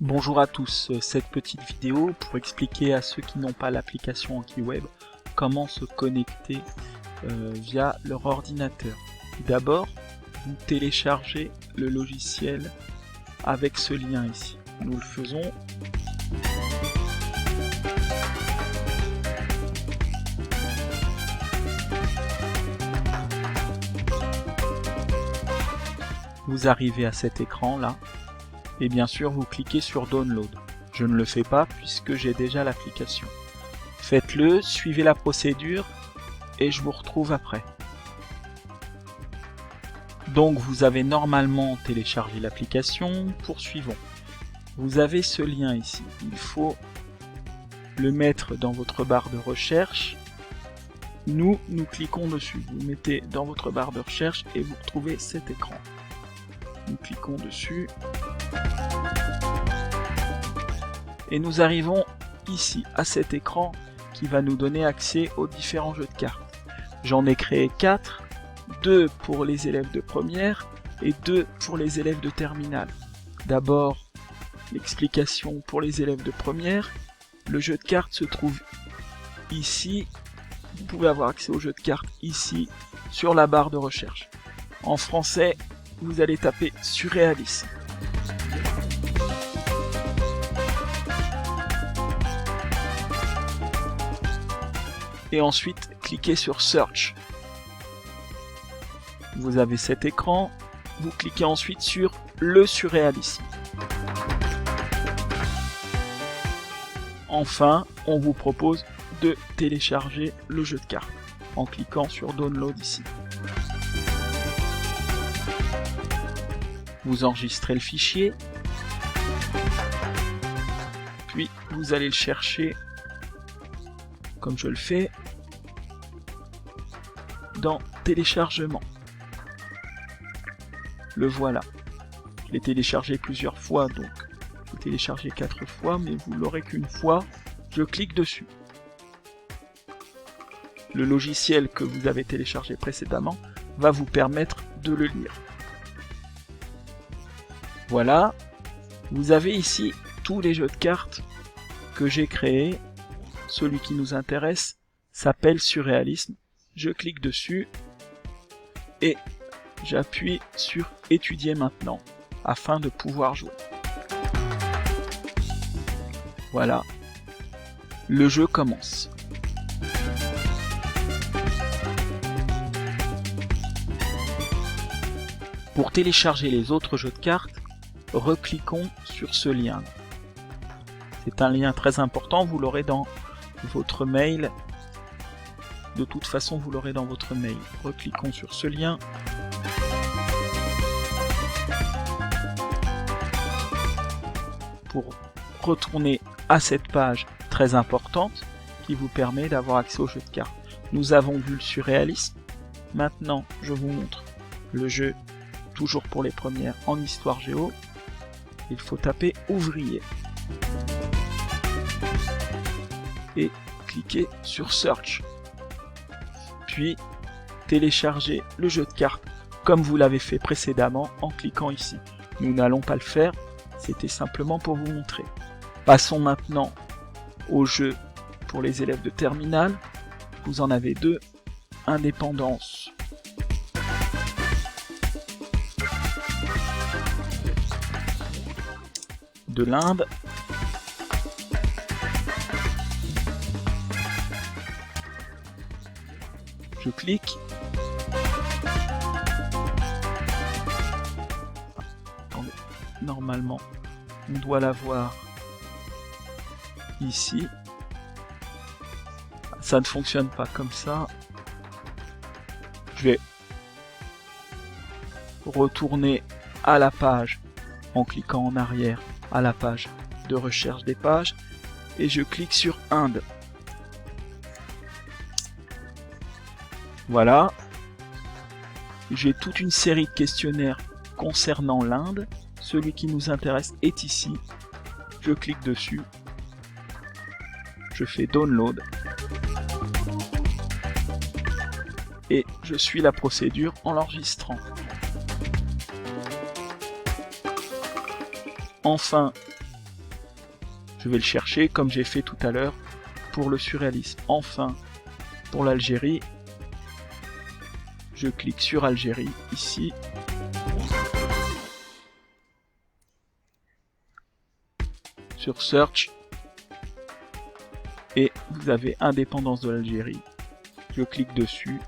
Bonjour à tous, cette petite vidéo pour expliquer à ceux qui n'ont pas l'application AnkiWeb comment se connecter via leur ordinateur. D'abord, vous téléchargez le logiciel avec ce lien ici. Nous le faisons. Vous arrivez à cet écran là. Et bien sûr, vous cliquez sur Download. Je ne le fais pas puisque j'ai déjà l'application. Faites-le, suivez la procédure et je vous retrouve après. Donc vous avez normalement téléchargé l'application. Poursuivons. Vous avez ce lien ici. Il faut le mettre dans votre barre de recherche. Nous cliquons dessus. Vous mettez dans votre barre de recherche et vous retrouvez cet écran. Nous cliquons dessus. Et nous arrivons ici à cet écran qui va nous donner accès aux différents jeux de cartes. J'en ai créé 4, 2 pour les élèves de première et 2 pour les élèves de terminale. D'abord, l'explication pour les élèves de première. Le jeu de cartes se trouve ici. Vous pouvez avoir accès au jeu de cartes ici sur la barre de recherche. En français, vous allez taper surréalisme. Et ensuite cliquez sur Search. Vous avez cet écran, vous cliquez ensuite sur le surréalisme. Enfin, on vous propose de télécharger le jeu de cartes en cliquant sur Download ici. Vous enregistrez le fichier, puis vous allez le chercher comme je le fais dans téléchargement. Le voilà. Je l'ai téléchargé plusieurs fois, donc je l'ai téléchargé 4 fois, mais vous l'aurez qu'une fois. Je clique dessus. Le logiciel que vous avez téléchargé précédemment va vous permettre de le lire. Voilà. Vous avez ici tous les jeux de cartes que j'ai créés. Celui qui nous intéresse s'appelle Surréalisme. Je clique dessus et j'appuie sur Étudier maintenant afin de pouvoir jouer. Voilà, le jeu commence. Pour télécharger les autres jeux de cartes, recliquons sur ce lien. C'est un lien très important, vous l'aurez dans votre mail. De toute façon, vous l'aurez dans votre mail. Recliquons sur ce lien. Pour retourner à cette page très importante qui vous permet d'avoir accès au jeu de cartes. Nous avons vu le surréalisme. Maintenant, je vous montre le jeu, toujours pour les premières, en histoire géo. Il faut taper ouvrier. Et cliquez sur Search. Puis téléchargez le jeu de cartes comme vous l'avez fait précédemment en cliquant ici. Nous n'allons pas le faire, c'était simplement pour vous montrer. Passons maintenant au jeu pour les élèves de terminale. Vous en avez 2. Indépendance. De l'Inde. Je clique. Attendez. Normalement, on doit l'avoir ici. Ça ne fonctionne pas comme ça. Je vais retourner à la page en cliquant en arrière à la page de recherche des pages et je clique sur Inde. Voilà, j'ai toute une série de questionnaires concernant l'Inde. Celui qui nous intéresse est ici. Je clique dessus. Je fais Download. Et je suis la procédure en l'enregistrant. Enfin, Je vais le chercher comme j'ai fait tout à l'heure pour le surréalisme. Enfin, pour l'Algérie, je clique sur Algérie ici. Sur Search. Et vous avez indépendance de l'Algérie. Je clique dessus.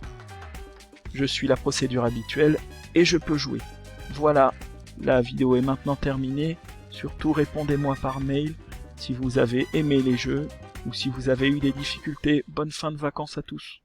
Je suis la procédure habituelle et je peux jouer. Voilà, la vidéo est maintenant terminée. Surtout répondez-moi par mail si vous avez aimé les jeux ou si vous avez eu des difficultés. Bonne fin de vacances à tous.